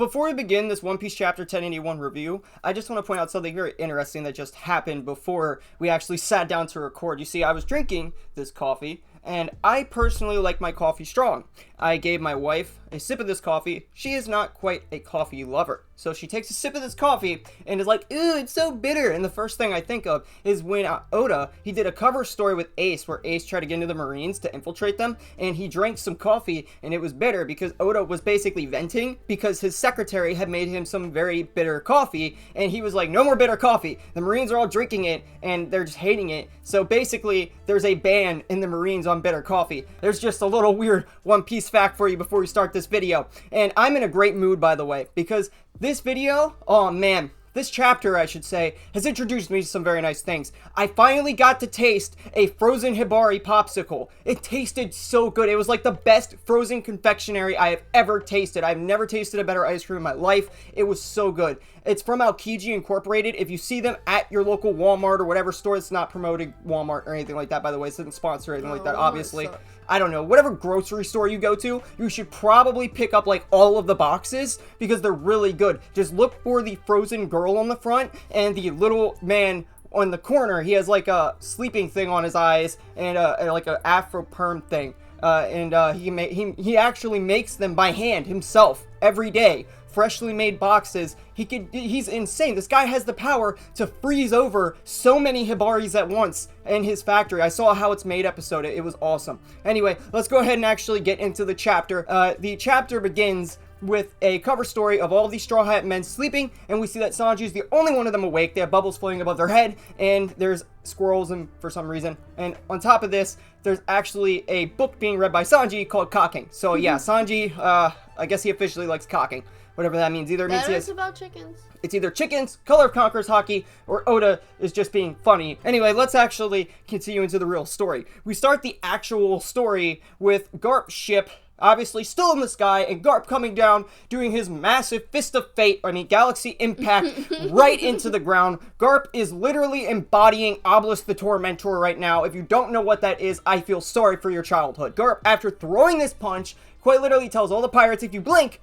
Before we begin this One Piece Chapter 1081 review, I just want to point out something very interesting that just happened before we actually sat down to record. You see, I was drinking this coffee, and I personally like my coffee strong. I gave my wife a sip of this coffee. She is not quite a coffee lover. So she takes a sip of this coffee and is like, ooh, it's so bitter. And the first thing I think of is when Oda, he did a cover story with Ace where Ace tried to get into the Marines to infiltrate them. And he drank some coffee and it was bitter because Oda was basically venting because his secretary had made him some very bitter coffee. And he was like, no more bitter coffee. The Marines are all drinking it and they're just hating it. So basically, there's a ban in the Marines on bitter coffee. There's just a little weird One Piece fact for you before we start this video. And I'm in a great mood, by the way, because this video, oh man, this chapter, I should say, has introduced me to some very nice things. I finally got to taste a frozen Hibari popsicle. It tasted so good. It was like the best frozen confectionery I have ever tasted. I've never tasted a better ice cream in my life. It was so good. It's from Aokiji Incorporated. If you see them at your local Walmart or whatever store, it's not promoting Walmart or anything like that, by the way. It doesn't sponsor anything like that, obviously. I don't know. Whatever grocery store you go to, you should probably pick up like all of the boxes because they're really good. Just look for the frozen girl on the front and the little man on the corner. He has like a sleeping thing on his eyes and like an afro perm thing. He actually makes them by hand himself every day. Freshly made boxes. He's insane. This guy has the power to freeze over so many Hibaris at once in his factory. I saw how it's made episode. It was awesome. Anyway, let's go ahead and actually get into the chapter. The chapter begins with a cover story of all these Straw Hat men sleeping, and we see that Sanji is the only one of them awake. They have bubbles floating above their head, and there's squirrels and for some reason. And on top of this, there's actually a book being read by Sanji called Cocking. So yeah, Sanji, I guess he officially likes cocking. Whatever that means. Either it means it's about chickens. It's either chickens, Color of Conquerors hockey, or Oda is just being funny. Anyway, let's actually continue into the real story. We start the actual story with Garp's ship obviously still in the sky, and Garp coming down, doing his massive fist of fate, galaxy impact, right into the ground. Garp is literally embodying Obelisk the Tormentor right now. If you don't know what that is, I feel sorry for your childhood. Garp, after throwing this punch, quite literally tells all the pirates, if you blink,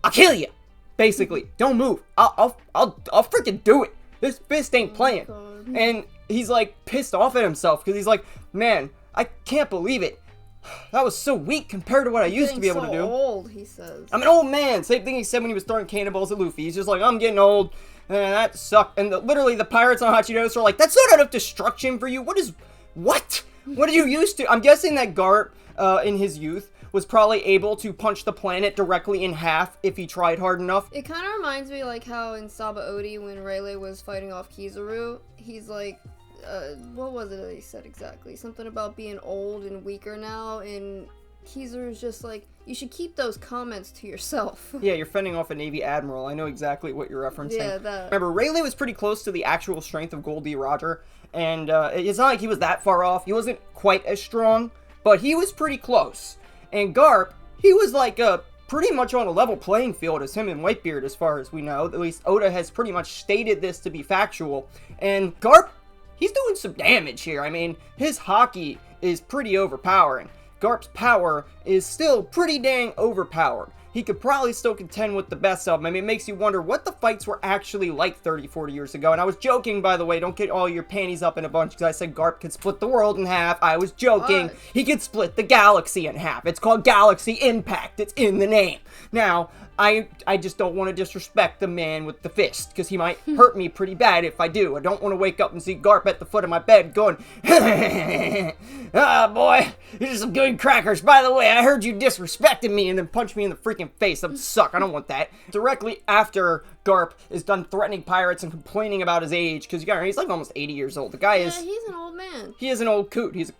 I'll kill you. Basically, don't move. I'll freaking do it. This fist ain't playing. And he's like pissed off at himself because he's like, man, I can't believe it. That was so weak compared to what I used to be able to do. I'm old, he says. I'm an old man. Same thing he said when he was throwing cannonballs at Luffy. He's just like, I'm getting old. And that sucked. And literally the pirates on Hachidos are like, that's not enough destruction for you. What? What are you used to? I'm guessing that Garp, in his youth, was probably able to punch the planet directly in half if he tried hard enough. It kind of reminds me like how in Sabaody when Rayleigh was fighting off Kizaru, he's like, what was it that he said exactly? Something about being old and weaker now, and Kizaru's just like, you should keep those comments to yourself. Yeah, you're fending off a Navy Admiral. I know exactly what you're referencing. Yeah, that. Remember, Rayleigh was pretty close to the actual strength of Goldie Roger, and it's not like he was that far off. He wasn't quite as strong, but he was pretty close. And Garp, he was like pretty much on a level playing field as him and Whitebeard, as far as we know. At least Oda has pretty much stated this to be factual. And Garp, he's doing some damage here. I mean, his hockey is pretty overpowering. Garp's power is still pretty dang overpowered. He could probably still contend with the best of them. I mean, it makes you wonder what the fights were actually like 30, 40 years ago. And I was joking, by the way. Don't get all your panties up in a bunch because I said Garp could split the world in half. I was joking. What? He could split the galaxy in half. It's called Galaxy Impact. It's in the name. Now, I just don't want to disrespect the man with the fist because he might hurt me pretty bad if I do. I don't want to wake up and see Garp at the foot of my bed going, ah, boy, these are some good crackers. By the way, I heard you disrespected me, and then punch me in the freaking face. That would suck. I don't want that. Directly after Garp is done threatening pirates and complaining about his age, because he's like almost 80 years old. The guy is... Yeah, he's an old man. He is an old coot. He's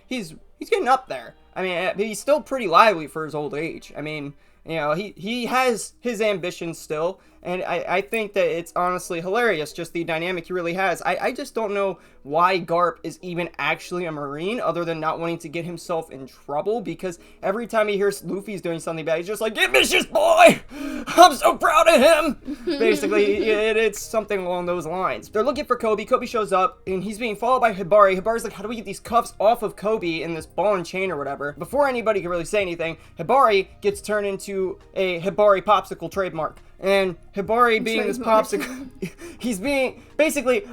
he's getting up there. I mean, he's still pretty lively for his old age. I mean... he has his ambitions still, and I think that it's honestly hilarious, just the dynamic he really has. I just don't know why Garp is even actually a Marine, other than not wanting to get himself in trouble, because every time he hears Luffy's doing something bad, he's just like, ambitious boy! I'm so proud of him! Basically, it's something along those lines. They're looking for Kobe. Kobe shows up, and he's being followed by Hibari. Hibari's like, how do we get these cuffs off of Kobe in this ball and chain or whatever? Before anybody can really say anything, Hibari gets turned into to a Hibari popsicle trademark. And Hibari being this popsicle, he's being, basically,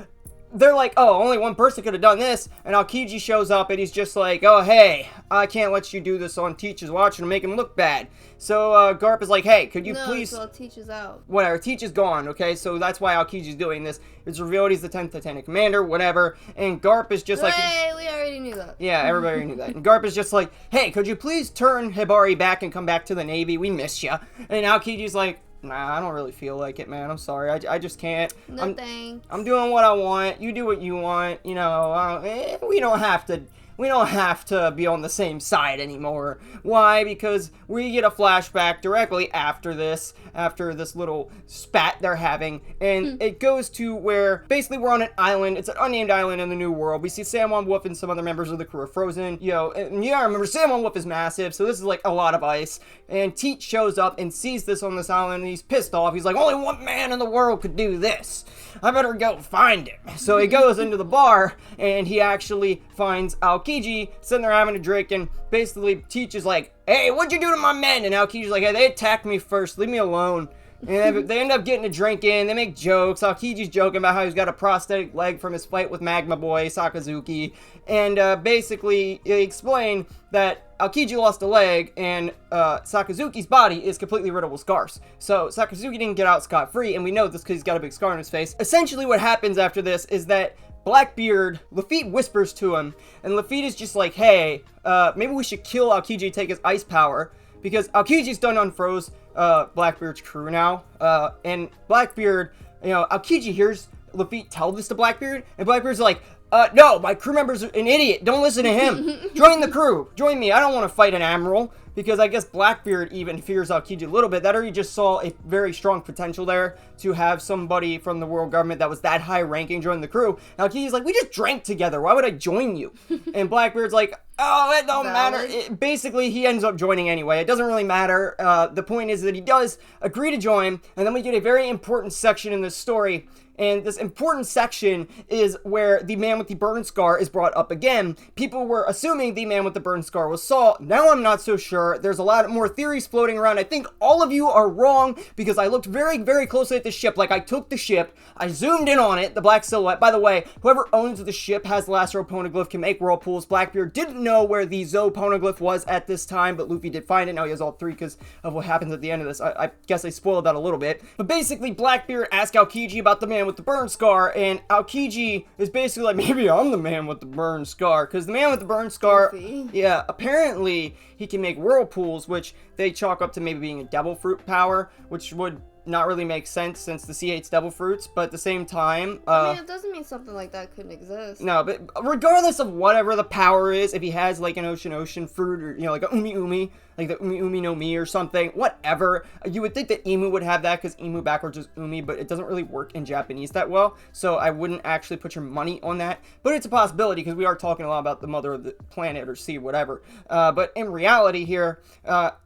they're like, oh, only one person could have done this, and Aokiji shows up, and he's just like, oh, hey, I can't let you do this on Teach's watch and make him look bad. So, Garp is like, hey, could you please... No, Teach is out. Whatever, Teach is gone, okay? So that's why Aokiji's doing this. It's revealed he's the 10th Lieutenant Commander, whatever, and Garp is just like... Hey, we already knew that. Yeah, everybody already knew that. And Garp is just like, hey, could you please turn Hibari back and come back to the Navy? We miss ya. And Aokiji's like... Nah, I don't really feel like it, man. I'm sorry. I just can't. No thanks. I'm doing what I want. You do what you want. You know, we don't have to be on the same side anymore. Why? Because we get a flashback directly after this little spat they're having, and it goes to where basically we're on an island. It's an unnamed island in the New World. We see Samwon Wolf and some other members of the crew are frozen. And yeah, remember Samwon Wolf is massive, so this is like a lot of ice. And Teach shows up and sees this on this island, and he's pissed off. He's like, only one man in the world could do this. I better go find him. So he goes into the bar, and he actually finds Aokiji sitting there having a drink, and basically Teach is like, hey, what'd you do to my men? And Aokiji's like, hey, they attacked me first, leave me alone. And they end up getting a drink in, they make jokes. Aokiji's joking about how he's got a prosthetic leg from his fight with Magma Boy, Sakazuki. And basically, they explain that Aokiji lost a leg, and Sakazuki's body is completely riddled with scars. So Sakazuki didn't get out scot-free, and we know this because he's got a big scar on his face. Essentially what happens after this is that Blackbeard, Lafitte whispers to him, and Lafitte is just like, hey, maybe we should kill Aokiji, take his ice power, because Aokiji's done unfroze Blackbeard's crew now, and Blackbeard, Aokiji hears Lafitte tell this to Blackbeard, and Blackbeard's like, no, my crew member's an idiot, don't listen to him, join the crew, join me, I don't want to fight an admiral. Because I guess Blackbeard even fears Aokiji a little bit. That already just saw a very strong potential there to have somebody from the world government that was that high ranking join the crew. And Aokiji's like, we just drank together. Why would I join you? And Blackbeard's like, oh, it don't matter. Basically, he ends up joining anyway. It doesn't really matter. The point is that he does agree to join. And then we get a very important section in this story. And this important section is where the man with the burn scar is brought up again. People were assuming the man with the burn scar was Saul. Now I'm not so sure. There's a lot more theories floating around. I think all of you are wrong because I looked very, very closely at the ship. Like, I took the ship, I zoomed in on it, the black silhouette. By the way, whoever owns the ship has the Last Row Poneglyph, can make whirlpools. Blackbeard didn't know where the Zo Poneglyph was at this time, but Luffy did find it. Now he has all three because of what happens at the end of this. I guess I spoiled that a little bit. But basically, Blackbeard asked Aokiji about the man with the burn scar, and Aokiji is basically like, maybe I'm the man with the burn scar, because the man with the burn scar, yeah, apparently he can make whirlpools, which they chalk up to maybe being a devil fruit power, which would not really make sense since the sea hates devil fruits, but at the same time, I mean, it doesn't mean something like that couldn't exist. No, but regardless of whatever the power is, if he has like an ocean fruit, or like a umi, like the umi no mi or something, whatever, you would think that Emu would have that because Emu backwards is umi, but it doesn't really work in Japanese that well, so I wouldn't actually put your money on that, but it's a possibility because we are talking a lot about the mother of the planet or sea, whatever, but in reality here,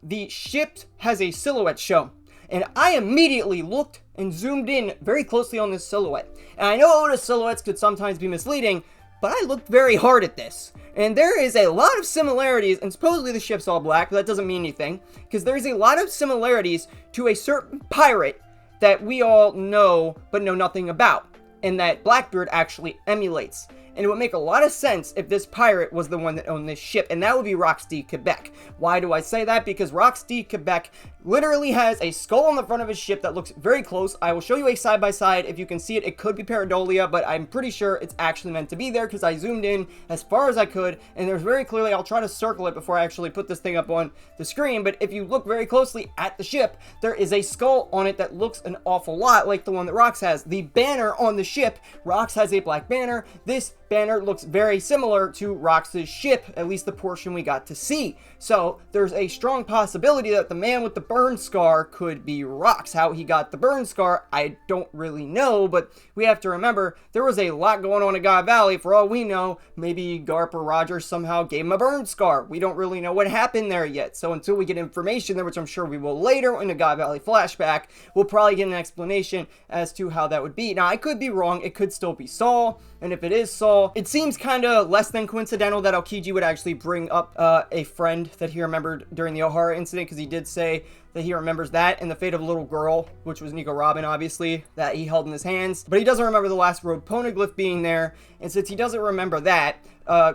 the ship has a silhouette shown. And I immediately looked and zoomed in very closely on this silhouette. And I know Oda's silhouettes could sometimes be misleading, but I looked very hard at this. And there is a lot of similarities, and supposedly the ship's all black, but that doesn't mean anything, because there's a lot of similarities to a certain pirate that we all know, but know nothing about, and that Blackbeard actually emulates. And it would make a lot of sense if this pirate was the one that owned this ship, and that would be Roxy Quebec. Why do I say that? Because Roxy Quebec literally has a skull on the front of his ship that looks very close. I will show you a side-by-side. If you can see it, it could be Pareidolia, but I'm pretty sure it's actually meant to be there because I zoomed in as far as I could, and there's very clearly, I'll try to circle it before I actually put this thing up on the screen, but if you look very closely at the ship, there is a skull on it that looks an awful lot like the one that Rox has. The banner on the ship, Rox has a black banner. This banner looks very similar to Rox's ship, at least the portion we got to see. So there's a strong possibility that the man with the burn scar could be Rox. How he got the burn scar, I don't really know, but we have to remember there was a lot going on in God Valley. For all we know, maybe Garp or Roger somehow gave him a burn scar. We don't really know what happened there yet. So until we get information there, which I'm sure we will later in the God Valley flashback, we'll probably get an explanation as to how that would be. Now, I could be wrong. It could still be Saul. And if it is Saul, it seems kind of less than coincidental that Aokiji would actually bring up a friend that he remembered during the Ohara incident, because he did say that he remembers that and the fate of a little girl, which was Nico Robin, obviously, that he held in his hands. But he doesn't remember the last road poneglyph being there, and since he doesn't remember that,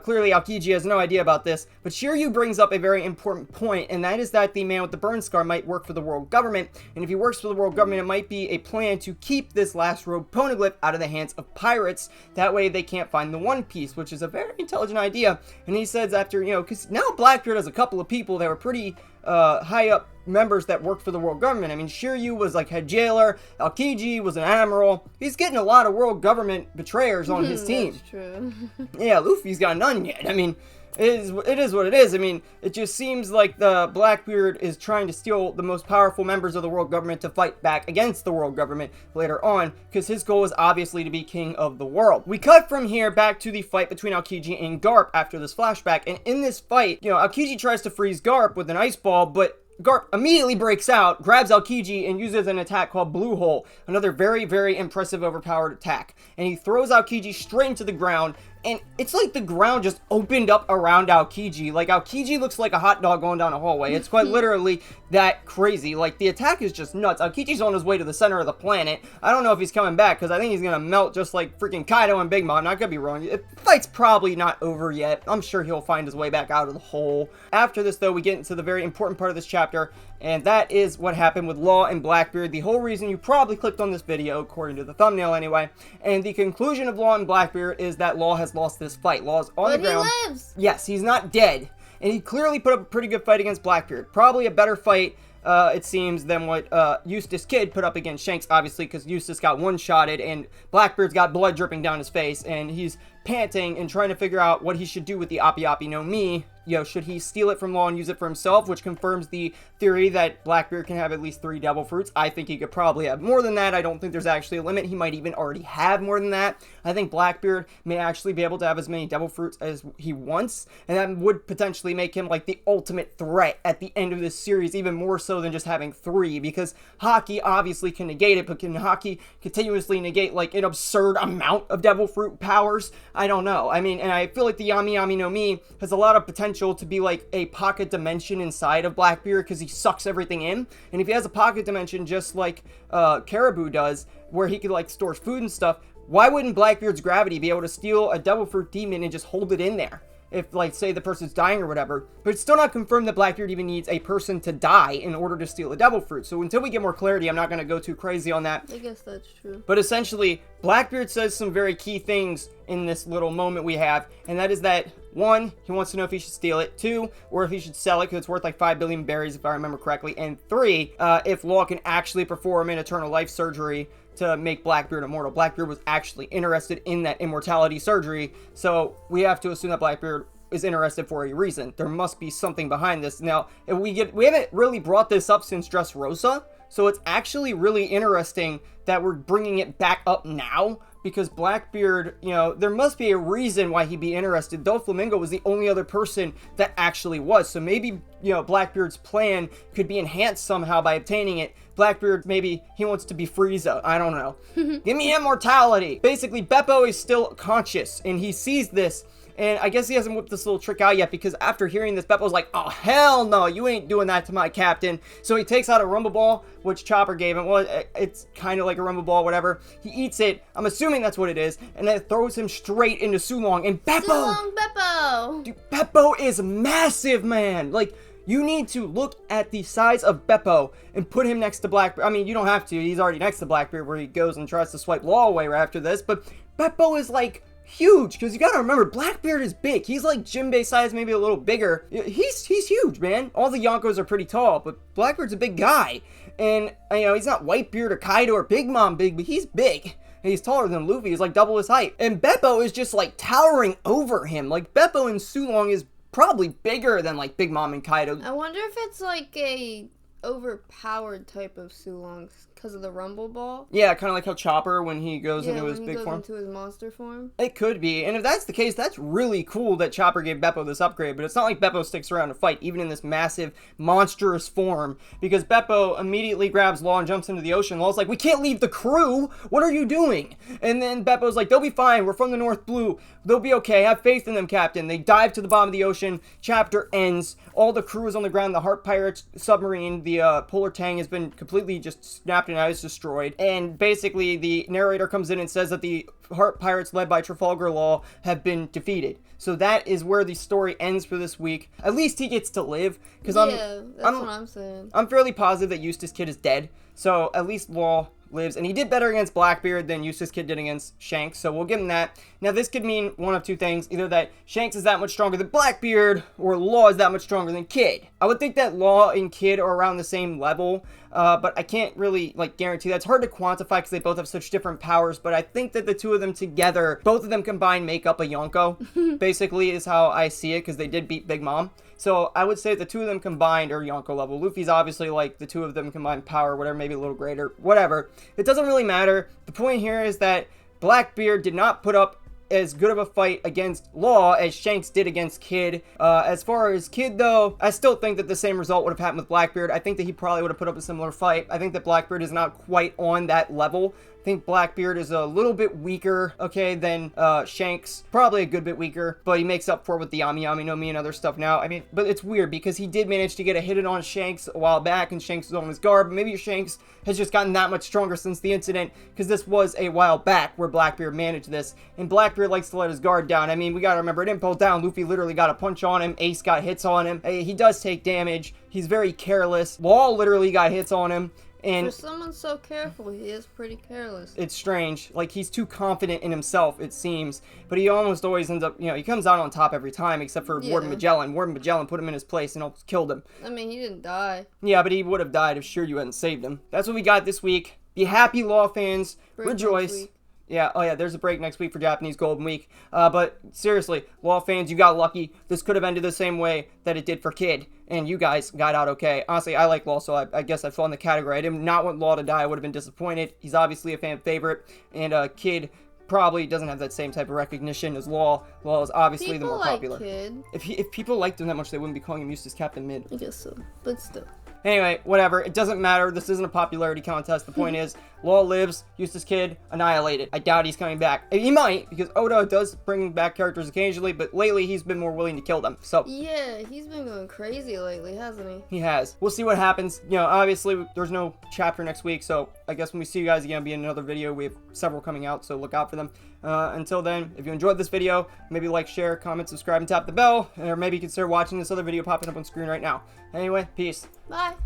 clearly Aokiji has no idea about this, but Shiryu brings up a very important point, and that is that the man with the burn scar might work for the world government, and if he works for the world government, it might be a plan to keep this last road poneglyph out of the hands of pirates. That way they can't find the One Piece, which is a very intelligent idea. And he says after, because now Blackbeard has a couple of people that were pretty high up members that worked for the world government. I mean, Shiryu was like head jailer, Aokiji was an admiral. He's getting a lot of world government betrayers on his team. That's true. Yeah, Luffy's got none yet. I mean, it is what it is. I mean, it just seems like the Blackbeard is trying to steal the most powerful members of the world government to fight back against the world government later on, because his goal is obviously to be king of the world. We cut from here back to the fight between Aokiji and Garp after this flashback, and in this fight, Aokiji tries to freeze Garp with an ice ball, but Garp immediately breaks out, grabs Aokiji, and uses an attack called Blue Hole, another very, very impressive overpowered attack. And he throws Aokiji straight into the ground, and it's like the ground just opened up around Aokiji. Like, Aokiji looks like a hot dog going down a hallway. It's quite literally that crazy. Like, the attack is just nuts. Aokiji's on his way to the center of the planet. I don't know if he's coming back, because I think he's going to melt just like freaking Kaido and Big Mom. Not going to be wrong. The fight's probably not over yet. I'm sure he'll find his way back out of the hole. After this, though, we get into the very important part of this chapter, and that is what happened with Law and Blackbeard. The whole reason you probably clicked on this video, according to the thumbnail anyway. And the conclusion of Law and Blackbeard is that Law has lost this fight. Law's on the ground. He lives! Yes, he's not dead. And he clearly put up a pretty good fight against Blackbeard. Probably a better fight, it seems, than what Eustace Kid put up against Shanks, obviously, because Eustace got one-shotted and Blackbeard's got blood dripping down his face, and he's panting and trying to figure out what he should do with the Appi Appi no Mi. Should he steal it from Law and use it for himself, which confirms the theory that Blackbeard can have at least 3 devil fruits. I think he could probably have more than that. I don't think there's actually a limit. He might even already have more than that. I think Blackbeard may actually be able to have as many devil fruits as he wants, and that would potentially make him like the ultimate threat at the end of this series, even more so than just having 3, because Haki obviously can negate it, but can Haki continuously negate like an absurd amount of devil fruit powers? I don't know. I mean, and I feel like the Yami Yami no Mi has a lot of potential to be like a pocket dimension inside of Blackbeard, because he sucks everything in. And if he has a pocket dimension just like Caribou does, where he could like store food and stuff, why wouldn't Blackbeard's gravity be able to steal a devil fruit demon and just hold it in there? If, like, say the person's dying or whatever. But it's still not confirmed that Blackbeard even needs a person to die in order to steal a devil fruit. So until we get more clarity, I'm not going to go too crazy on that. I guess that's true. But essentially, Blackbeard says some very key things in this little moment we have. And that is that, 1, he wants to know if he should steal it. 2, or if he should sell it because it's worth like 5 billion berries if I remember correctly. And 3, if Law can actually perform an eternal life surgery to make Blackbeard immortal. Blackbeard was actually interested in that immortality surgery, so we have to assume that Blackbeard is interested for a reason. There must be something behind this. Now, if we haven't really brought this up since Dressrosa, so it's actually really interesting that we're bringing it back up now, because Blackbeard, there must be a reason why he'd be interested. Doflamingo was the only other person that actually was. So maybe, Blackbeard's plan could be enhanced somehow by obtaining it. Blackbeard, maybe he wants to be Frieza. I don't know. Give me immortality. Basically, Beppo is still conscious, and he sees this. And I guess he hasn't whipped this little trick out yet, because after hearing this, Beppo's like, oh, hell no, you ain't doing that to my captain. So he takes out a Rumble Ball, which Chopper gave him. Well, it's kind of like a Rumble Ball, whatever. He eats it. I'm assuming that's what it is. And then it throws him straight into Sulong. And Beppo! Sulong Beppo! Dude, Beppo is massive, man. Like, you need to look at the size of Beppo and put him next to Blackbeard. I mean, you don't have to. He's already next to Blackbeard, where he goes and tries to swipe Law away right after this. But Beppo is like huge, because you gotta remember, Blackbeard is big. He's like Jinbei size, maybe a little bigger. He's huge, man. All the Yonkos are pretty tall, but Blackbeard's a big guy. And, he's not Whitebeard or Kaido or Big Mom big, but he's big. And he's taller than Luffy. He's like double his height. And Beppo is just like towering over him. Like, Beppo in Sulong is probably bigger than like Big Mom and Kaido. I wonder if it's like a overpowered type of Sulong because of the Rumble Ball. Yeah, kind of like how Chopper, when he goes into his big form. Into his monster form. It could be. And if that's the case, that's really cool that Chopper gave Beppo this upgrade. But it's not like Beppo sticks around to fight, even in this massive, monstrous form. Because Beppo immediately grabs Law and jumps into the ocean. Law's like, we can't leave the crew! What are you doing? And then Beppo's like, they'll be fine. We're from the North Blue. They'll be okay. Have faith in them, Captain. They dive to the bottom of the ocean. Chapter ends. All the crew is on the ground. The Heart Pirates submarine, the polar tang has been completely just snapped and ice destroyed. And basically, the narrator comes in and says that the Heart Pirates led by Trafalgar Law have been defeated. So that is where the story ends for this week. At least he gets to live, because that's what I'm saying. I'm fairly positive that Eustace Kid is dead. So at least Law lives, and he did better against Blackbeard than Eustace Kid did against Shanks, so we'll give him that. Now this could mean one of two things, either that Shanks is that much stronger than Blackbeard, or Law is that much stronger than Kid. I would think that Law and Kid are around the same level, but I can't really guarantee that. It's hard to quantify because they both have such different powers, but I think that the two of them together, both of them combined, make up a Yonko, basically is how I see it, because they did beat Big Mom. So I would say the two of them combined are Yonko level. Luffy's obviously the two of them combined power, whatever, maybe a little greater, whatever. It doesn't really matter. The point here is that Blackbeard did not put up as good of a fight against Law as Shanks did against Kid. As far as Kid, though, I still think that the same result would have happened with Blackbeard. I think that he probably would have put up a similar fight. I think that Blackbeard is not quite on that level. I think Blackbeard is a little bit weaker, okay, than Shanks. Probably a good bit weaker, but he makes up for it with the Yami Yami no Mi and other stuff now. I mean, but it's weird because he did manage to get a hit in on Shanks a while back, and Shanks was on his guard. Maybe Shanks has just gotten that much stronger since the incident, because this was a while back where Blackbeard managed this, and Blackbeard likes to let his guard down. I mean, we gotta remember, it didn't pull down. Luffy literally got a punch on him. Ace got hits on him. He does take damage. He's very careless. Law literally got hits on him. And for someone so careful, he is pretty careless. It's strange. He's too confident in himself, it seems. But he almost always ends up, he comes out on top every time, except for Warden Magellan. Warden Magellan put him in his place and almost killed him. I mean, he didn't die. Yeah, but he would have died if Shiryu hadn't saved him. That's what we got this week. Be happy, Law fans. Rejoice. Yeah, oh yeah, there's a break next week for Japanese Golden Week. But seriously, Law fans, you got lucky. This could have ended the same way that it did for Kid, and you guys got out okay. Honestly, I like Law, so I guess I fell in the category. I did not want Law to die. I would have been disappointed. He's obviously a fan favorite, and Kid probably doesn't have that same type of recognition as Law. Law is obviously the more popular. Kid. If people liked him that much, they wouldn't be calling him Eustace Captain Mid. I guess so, but still. Anyway, whatever. It doesn't matter. This isn't a popularity contest. The point is, Law lives. Eustace Kid annihilated. I doubt he's coming back. He might, because Oda does bring back characters occasionally, but lately he's been more willing to kill them. So yeah, he's been going crazy lately, hasn't he? He has. We'll see what happens. Obviously there's no chapter next week, so I guess when we see you guys again, it'll be in another video. We have several coming out, so look out for them. Until then, if you enjoyed this video, maybe like, share, comment, subscribe, and tap the bell, or maybe consider watching this other video popping up on screen right now. Anyway, peace. Bye.